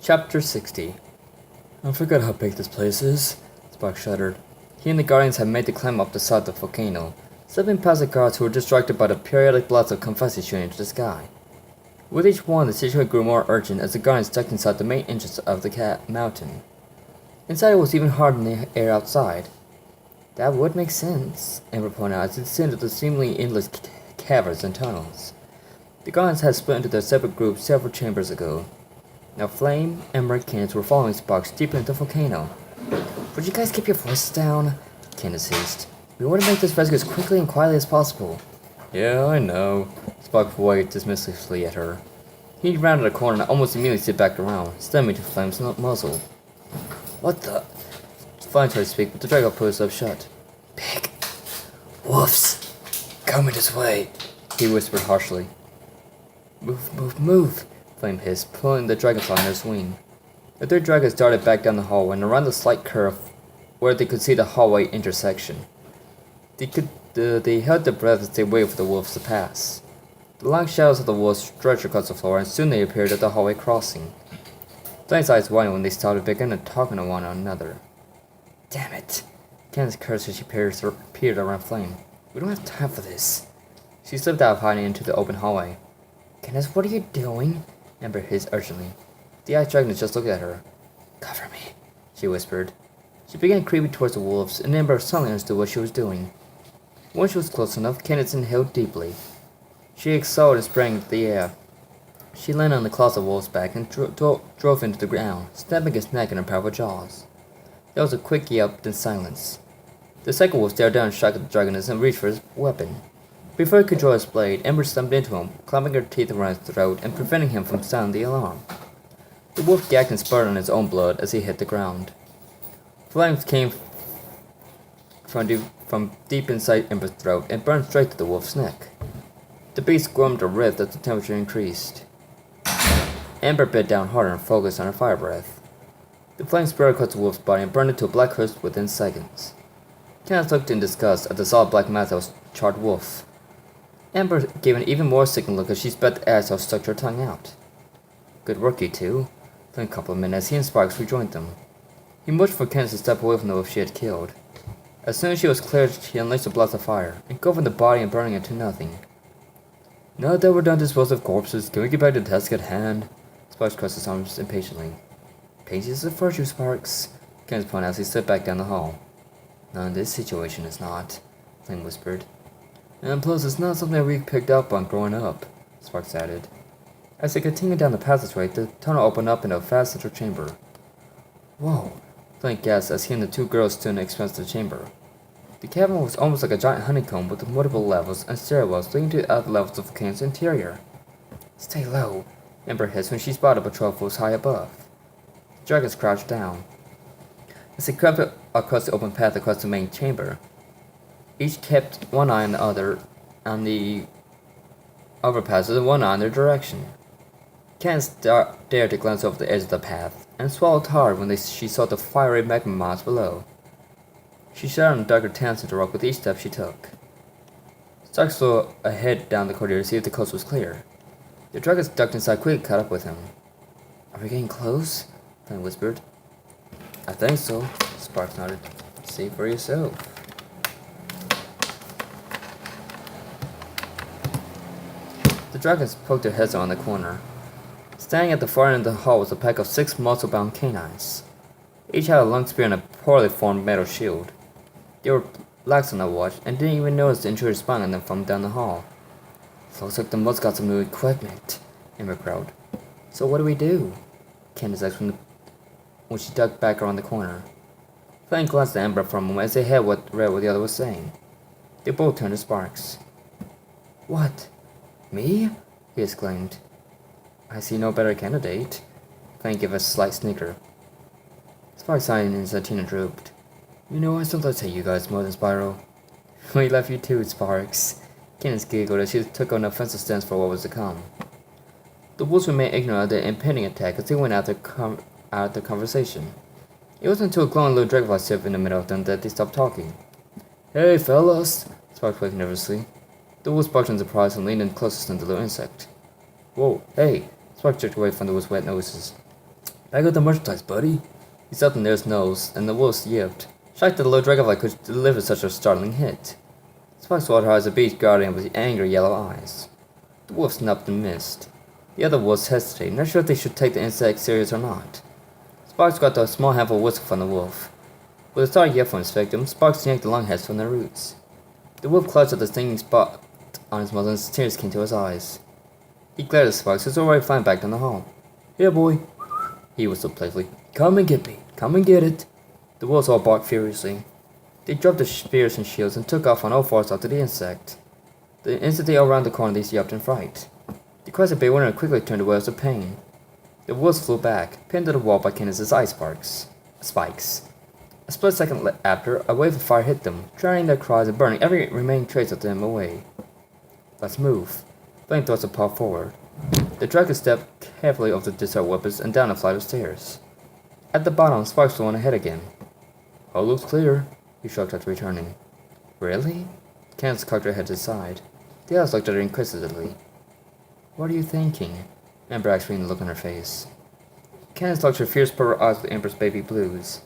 Chapter 60. I forgot how big this place is, Spark shuddered. He and the Guardians had made the climb up the side of the volcano, slipping past the guards who were distracted by the periodic blasts of confetti shooting into the sky. With each one, the situation grew more urgent as the Guardians ducked inside the main entrance of the mountain. Inside it was even harder than the air outside. That would make sense, Amber pointed out as it descended the seemingly endless caverns and tunnels. The Guardians had split into their separate groups several chambers ago. Now Flame, Ember, and Candace were following Sparks deeper into the volcano. Would you guys keep your voices down? Candace hissed. We want to make this rescue as quickly and quietly as possible. Yeah, I know. Sparks waved dismissively at her. He rounded a corner and almost immediately slid back around, staring to Flame's muzzle. What the? Flame tried to speak, but the dragon put himself shut. Big wolves coming this way, he whispered harshly. Move, move, move, Flame hissed, pulling the dragonfly in her swing. The three dragons darted back down the hallway and around the slight curve where they could see the hallway intersection. They held their breath as they waited for the wolves to pass. The long shadows of the wolves stretched across the floor and soon they appeared at the hallway crossing. Flame's eyes widened when they stopped and began talking to one another. Damn it! Candace cursed as she peered around Flame. We don't have time for this. She slipped out of hiding into the open hallway. Candace, what are you doing? Amber hissed urgently. The ice dragon just looked at her. Cover me, she whispered. She began creeping towards the wolves, and Amber suddenly understood what she was doing. Once she was close enough, Candace inhaled deeply. She exhaled and sprang into the air. She landed on the claws of the wolf's back and drove into the ground, snapping its neck in her powerful jaws. There was a quick yelp, then silence. The second wolf stared down and shot at the dragoness and reached for his weapon. Before he could draw his blade, Ember stumped into him, clamping her teeth around his throat and preventing him from sounding the alarm. The wolf gagged and spurted on his own blood as he hit the ground. Flames came from deep inside Ember's throat and burned straight to the wolf's neck. The beast squirmed or writhed as the temperature increased. Amber bit down harder and focused on her fire breath. The flame spread across the wolf's body and burned it to a black crust within seconds. Candace looked in disgust at the solid black mass of a charred wolf. Amber gave an even more sickening look as she spat the ash that stuck her tongue out. Good work, you two, Flame complimented as he and Sparks rejoined them. He motioned for Candace to step away from the wolf she had killed. As soon as she was cleared, she unleashed a blast of fire, engulfing the body and burning it to nothing. Now that we're done disposing of corpses, can we get back to the task at hand? Sparks crossed his arms impatiently. Patience is a virtue, Sparks, Candace pointed out as he slipped back down the hall. No, in this situation it's not, Flame whispered. And plus, it's not something we picked up on growing up, Sparks added. As they continued down the passageway, the tunnel opened up into a vast central chamber. Whoa, Flame gasped as he and the two girls stood in the expanse of the chamber. The cavern was almost like a giant honeycomb with multiple levels and stairwells leading to the other levels of the volcano's interior. Stay low, Ember hissed when she spotted a patrol force high above. The dragons crouched down. As they crept across the open path across the main chamber, each kept one eye on the overpasses and one eye in their direction. Candace dared to glance over the edge of the path, and swallowed hard when she saw the fiery magma mounds below. She shot on a darker tan into the rock with each step she took. Starks flew ahead down the corridor to see if the coast was clear. The dragons ducked inside quickly caught up with him. Are we getting close? Flame whispered. I think so, Sparks nodded. See for yourself. The dragons poked their heads around the corner. Standing at the far end of the hall was a pack of 6 muscle-bound canines. Each had a long spear and a poorly formed metal shield. They were lax on their watch and didn't even notice the intruder spying on them from down the hall. Looks like the must got some new equipment, Ember growled. So what do we do? Candace asked when she ducked back around the corner. Flame glanced at Ember for a moment as they read what the other was saying. They both turned to Sparks. What? Me? He exclaimed. I see no better candidate. Flame gave a slight snicker. Sparks' eyes and Tina drooped. You know, I sometimes hate you guys more than Spyro. We love you too, Sparks. Candace giggled as she took an offensive stance for what was to come. The wolves remained ignorant of the impending attack as they went out their conversation. It wasn't until a glowing little dragonfly stepped in the middle of them that they stopped talking. Hey, fellas! Sparks quaked nervously. The wolves barked in surprise and leaned in closer to the little insect. Whoa, hey! Sparks jerked away from the wolves' wet noses. Back up the merchandise, buddy. He stepped near his nose, and the wolf yipped, shocked that the low dragonfly could deliver such a startling hit. Spike swallowed hard as a beast guardian with angry yellow eyes. The wolf snapped and missed. The other wolves hesitated, not sure if they should take the insect serious or not. Sparks got a small handful of whisk from the wolf. With a startled yell from his victim, Sparks yanked the long heads from their roots. The wolf clutched at the stinging spot on his muzzle and tears came to his eyes. He glared at Sparks, who was already flying back down the hall. "Here, boy," he whistled playfully. "Come and get me. Come and get it." The wolves all barked furiously. They dropped their spears and shields and took off on all fours after the insect. The instant they all rounded the corner, they yelped in fright. The cries of bewilderment quickly turned to wails of pain. The wolves flew back, pinned to the wall by Candace's ice spikes. A split second after, a wave of fire hit them, drowning their cries and burning every remaining trace of them away. "Let's move." Flame thrust a paw forward. The dragon stepped carefully over the discarded weapons and down a flight of stairs. At the bottom, Sparks flew on ahead again. "All looks clear," he shrugged after returning. "Really?" Candace cocked her head to the side. The others looked at her inquisitively. "What are you thinking?" Amber asked, reading the look on her face. Candace looked her fierce purple eyes with Amber's baby blues.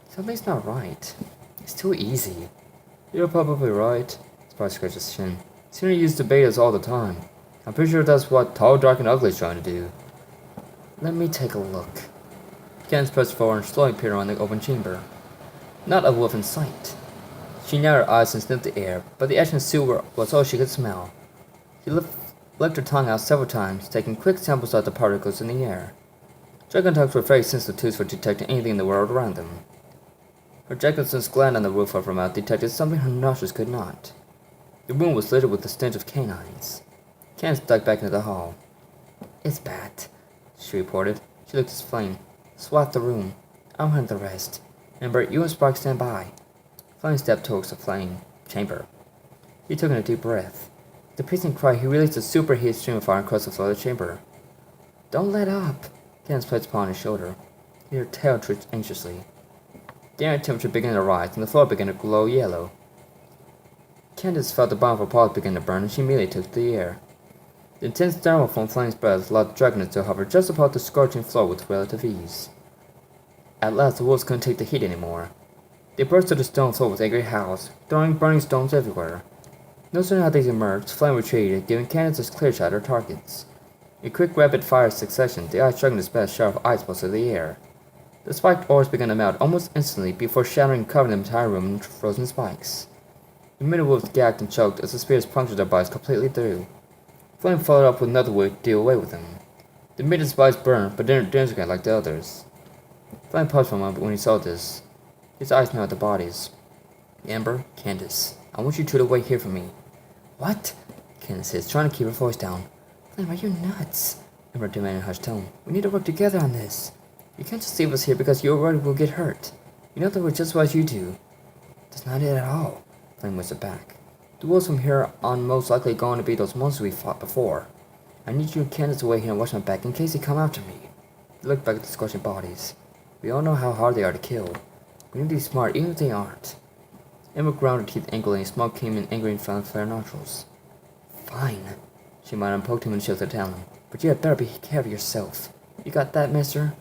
"Something's not right. It's too easy." "You're probably right," Sparks scratched his chin. "Senior used to bait us all the time. I'm pretty sure that's what Tall, Dark, and Ugly is trying to do." "Let me take a look." Candace pressed forward and slowly peered around the open chamber. Not a wolf in sight. She narrowed her eyes and sniffed the air, but the ash and suet was all she could smell. She licked her tongue out several times, taking quick samples of the particles in the air. Dragon tongues were very sensitive tools for detecting anything in the world around them. Her Jacobson's gland on the roof of her mouth detected something her nostrils could not. The room was littered with the stench of canines. Candace dug back into the hall. "It's bad," she reported. She looked at Flame. "Swat the room. I'll handle the rest. Amber, you and Sparks stand by." Flame stepped towards the flame chamber. He took in a deep breath. With a piercing cry, he released a superheated stream of fire across the floor of the chamber. "Don't let up!" Candace placed a paw on his shoulder. Her tail twitched anxiously. The air temperature began to rise, and the floor began to glow yellow. Candace felt the bottom of her paws begin to burn, and she immediately took to the air. The intense thermal from Flame's breath allowed the dragon to hover just above the scorching floor with relative ease. At last, the wolves couldn't take the heat anymore. They burst to the stone floor with angry howls, throwing burning stones everywhere. No sooner had they emerged, Flame retreated, giving Candace a clear shot at her targets. In quick, rapid-fire succession, the ice dragon dispatched sharp ice bolts through the air. The spiked ores began to melt almost instantly before shattering and covering the entire room in frozen spikes. The middle wolves gagged and choked as the spears punctured their bodies completely through. Flame followed up with another way to deal away with them. The midget's bodies burned, but didn't dance again like the others. Flame paused for a moment when he saw this. His eyes met the bodies. "Amber, Candace, I want you two to wait here for me." "What?" Candace hissed, trying to keep her voice down. "Flame, are you nuts?" Amber demanded in a hushed tone. "We need to work together on this. You can't just leave us here because you're worried we'll get hurt. You know that we're just as you do." "That's not it at all," Flame whispered back. "The wolves from here on most likely going to be those monsters we fought before. I need you and Candace to wait here and watch my back in case they come after me." He looked back at the scorching bodies. "We all know how hard they are to kill. We need to be smart even if they aren't." Amber ground her teeth angrily and smoke came in angry and found flare nostrils. "Fine," she muttered and poked him in the shoulder talon. "But you had better be care of yourself. You got that, mister?"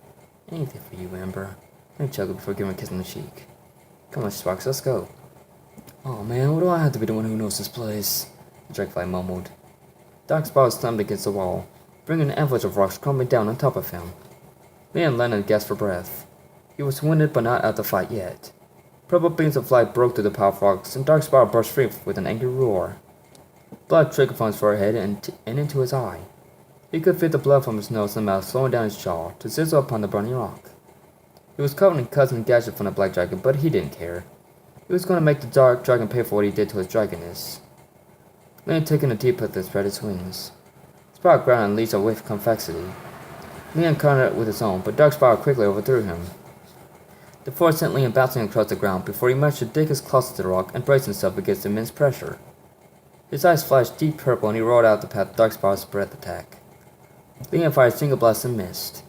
"Anything for you, Amber." Flame chuckled before giving her a kiss on the cheek. "Come on, Sparks, let's go." "Oh man, what do I have to be the one who knows this place?" the dragonfly mumbled. Dark Spyro slammed against the wall, bringing an avalanche of rocks crumbling down on top of him. Leon landed and gasped for breath. He was wounded but not out of the fight yet. Purple beams of light broke through the pile of rocks, and Dark Spyro burst free with an angry roar. Blood trickled from his forehead and into his eye. He could feel the blood from his nose and mouth flowing down his jaw to sizzle upon the burning rock. He was covered in cuts and gashes from the black dragon, but he didn't care. He was going to make the dark dragon pay for what he did to his dragonness. Leon took in a deep breath and spread his wings. Spyro ground and unleashed a wave of convexity. Leon countered it with his own, but Dark Spyro quickly overthrew him. The force sent Leon bouncing across the ground before he managed to dig his claws into the rock and brace himself against immense pressure. His eyes flashed deep purple and he roared out the path of Dark Spyro's breath attack. Leon fired a single blast and missed.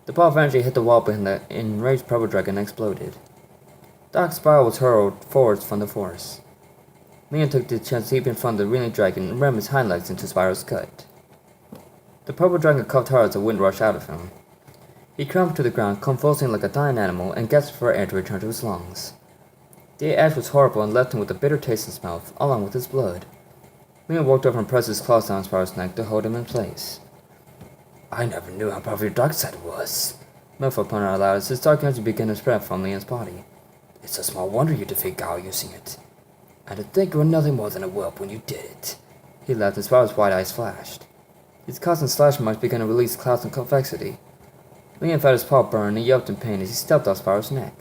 The ball eventually hit the wall behind the enraged purple dragon and exploded. Dark Spyro was hurled forwards from the force. Leon took the chance to leap in front of the reeling dragon and ram his hind legs into Spyro's gut. The purple dragon coughed hard as the wind rushed out of him. He crumpled to the ground, convulsing like a dying animal, and gasped for air to return to his lungs. The ash was horrible and left him with a bitter taste in his mouth, along with his blood. Leon walked over and pressed his claws down Spyro's neck to hold him in place. I never knew how powerful your dark side was, Melford pointed out loud as his dark energy began to spread from Leon's body. It's a small wonder you defeat Gao using it. And to think you were nothing more than a whelp when you did it. He laughed and Spyro's wide eyes flashed. His constant slashing marks began to release clouds of convexity. Leon felt his paw burn and yelped in pain as he stepped off Spyro's neck.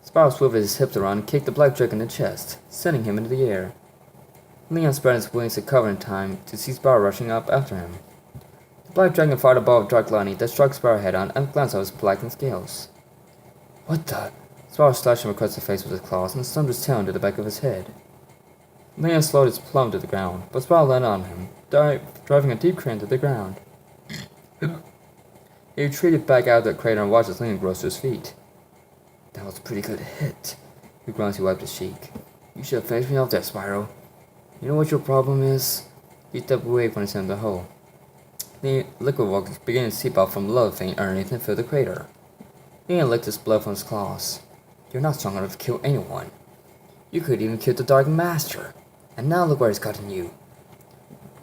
Spyro swiveled his hips around and kicked the black dragon in the chest, sending him into the air. Leon spread his wings to cover in time to see Spyro rushing up after him. The black dragon fired a ball of dark lightning that struck Spyro head on and glanced at his blackened scales. What the? Spyro slashed him across the face with his claws and slammed his tail into the back of his head. Leon slowed his plumb to the ground, but Spyro landed on him, driving a deep crater into the ground. He retreated back out of the crater and watched as Leon rose to his feet. That was a pretty good hit, he groaned as he wiped his cheek. You should have finished me off there, Spyro. You know what your problem is? He stepped away from the center of the hole. The liquid was beginning to seep out from the lava vein underneath and fill the crater. Leon licked his blood from his claws. You're not strong enough to kill anyone. You could even kill the Dark Master. And now look where he's gotten you.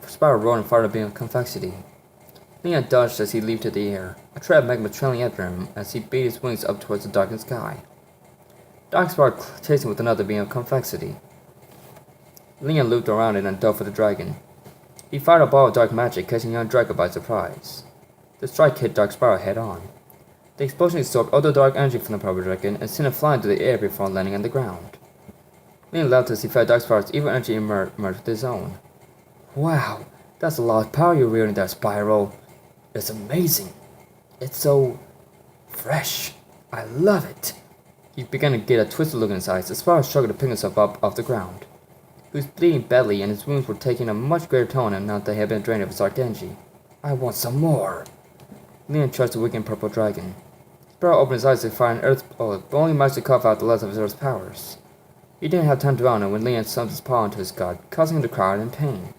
Spyro roared and fired a beam of convexity. Leon dodged as he leaped into the air, a trail of magma trailing after him as he beat his wings up towards the darkened sky. Dark Spyro chased him with another beam of convexity. Leon looped around it and dove for the dragon. He fired a ball of dark magic, catching young Draco by surprise. The strike hit Dark Spyro head on. The explosion absorbed all the dark energy from the Purple Dragon and sent it flying into the air before landing on the ground. Leon laughed as he felt Dark Spyro's evil energy merge with his own. Wow, that's a lot of power you're wielding there, Spyro. It's amazing. It's so fresh. I love it. He began to get a twisted look in his eyes as Spyro struggled to pick himself up off the ground. He was bleeding badly and his wounds were taking a much greater toll on him now that they had been drained of his dark energy. I want some more. Leon charged the weakened purple dragon. Spyro opened his eyes to fire an earth bullet, but only managed to cough out the last of his earth's powers. He didn't have time to dwell on it when Leon slammed his paw into his gut, causing him to cry out in pain.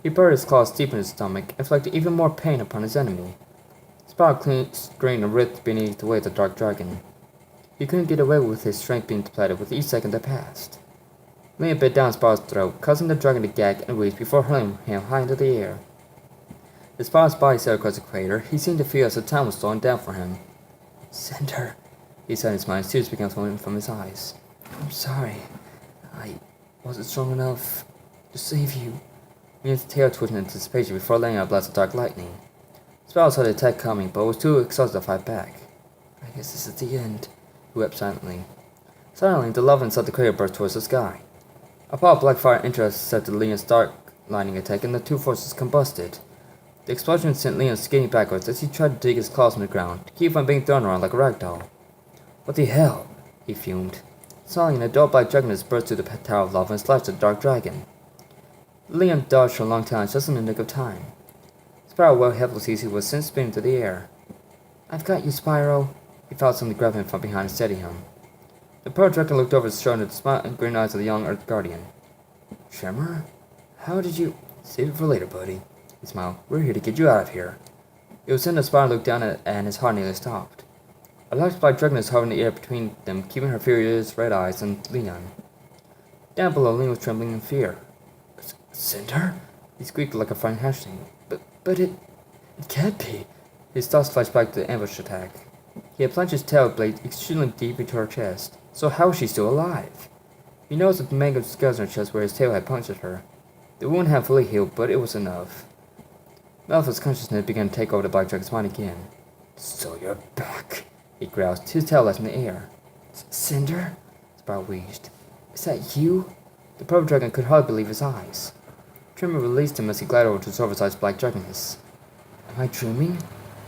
He buried his claws deep in his stomach, inflicting even more pain upon his enemy. Spyro screamed and writhed beneath the weight of the dark dragon. He couldn't get away with his strength being depleted with each second that passed. Leon bit down Spyro's throat, causing the dragon to gag and wheeze before hurling him high into the air. As Spyro's body sailed across the crater, he seemed to feel as the time was slowing down for him. Cinder, he said in his mind, tears began flowing from his eyes. I'm sorry. I wasn't strong enough to save you. Leon's tail twitched in anticipation before letting out a blast of dark lightning. Spyro saw the attack coming, but was too exhausted to fight back. I guess this is the end, he wept silently. Suddenly, the lava inside the crater burst towards the sky. A pile of black fire intercepted Leon's dark lightning attack and the two forces combusted. The explosion sent Leon skating backwards as he tried to dig his claws in the ground to keep from being thrown around like a rag doll. What the hell? He fumed. Suddenly, an adult black dragon burst through the tower of lava and slashed at the dark dragon. Leon dodged for a long time just in the nick of time. Spyro wailed helplessly as he was sent spinning into the air. I've got you, Spyro. He felt something grab him from behind and steady him. The pearl dragon looked over his shoulder at the smiling green eyes of the young Earth Guardian. Tremor? How did you... Save it for later, buddy. He smiled. We're here to get you out of here. It was then that Spyro looked down at it and his heart nearly stopped. A large black dragon was hovering in the air between them, keeping her furious red eyes on Leon. Down below, Leon was trembling in fear. Cinder? He squeaked like a frightened hatchling. But it can't be. His thoughts flashed back to the ambush attack. He had plunged his tail blade extremely deep into her chest. So how was she still alive? He noticed the mangled scars on her chest where his tail had punctured her. The wound had fully healed, but it was enough. Malphite's consciousness began to take over the black dragon's mind again. So you're back, he growled, his tail left in the air. Cinder? Spyro wheezed. Is that you? The purple dragon could hardly believe his eyes. Tremor released him as he glided over to Silver-sized black dragonness. Am I dreaming?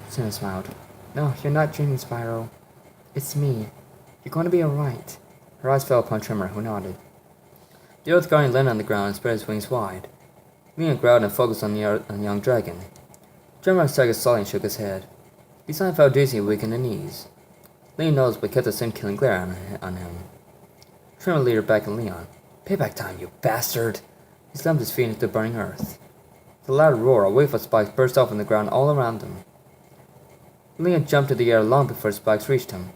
Cinder smiled. No, you're not dreaming, Spyro. It's me. You're going to be alright. Her eyes fell upon Tremor, who nodded. The Earth Guardian landed on the ground and spread his wings wide. Leon growled and focused on the young dragon. Tremor staggered slowly and shook his head. His hand felt dizzy and weak in the knees. Leon noticed but kept the same killing glare on him. Tremor leered back at Leon. Payback time, you bastard! He slammed his feet into the burning earth. With a loud roar, a wave of spikes burst off on the ground all around them. Leon jumped to the air long before his spikes reached him.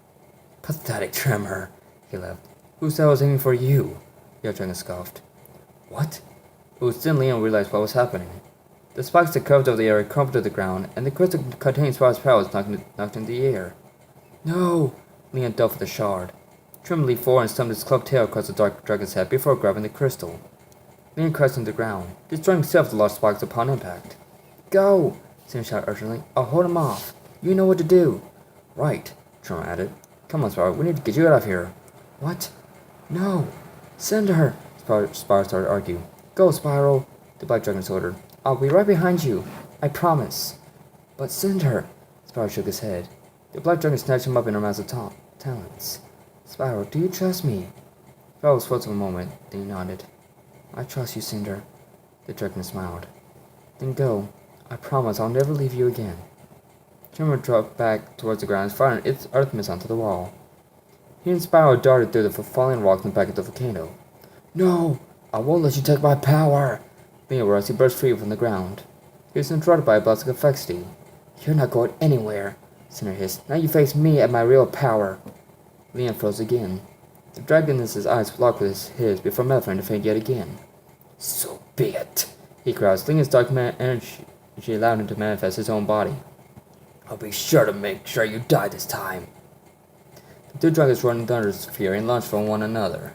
Pathetic tremor, he laughed. Who said I was aiming for you? Yellow Dragon scoffed. What? It was then Leon realized what was happening. The spikes that curved over the air crumpled to the ground, and the crystal containing Spyro's power was knocked in the air. No! Leon dove for the shard. Trim leaped forward and stumped his clubbed tail across the dark dragon's head before grabbing the crystal. Leon crashed into the ground, destroying himself with the large spikes upon impact. Go! Sam shouted urgently. I'll hold him off. You know what to do. Right, Trim added. Come on, Spyro, we need to get you out of here. What? No! Send her! Spyro started to argue. Go, Spyro, the black dragon ordered. I'll be right behind you. I promise. But send her. Spyro shook his head. The black dragon snatched him up in her massive talons. Spyro, do you trust me? Spyro was frozen for a moment, then he nodded. I trust you, Cinder. The dragon smiled. Then go. I promise I'll never leave you again. Tremor dropped back towards the ground and fired its earth mist onto the wall. He and Spyro darted through the falling rocks and back at the volcano. No! I won't let you take my power! Leon roared as he burst free from the ground. He was interrupted by a blast of chp60. You're not going anywhere, Cinder hissed. Now you face me at my real power. Leon froze again. The dragon's eyes locked with his before melting to faint yet again. So be it, he growled, slinging his dark energy allowed him to manifest his own body. I'll be sure to make sure you die this time. The two dragons roared in thunderous fury and launched from one another.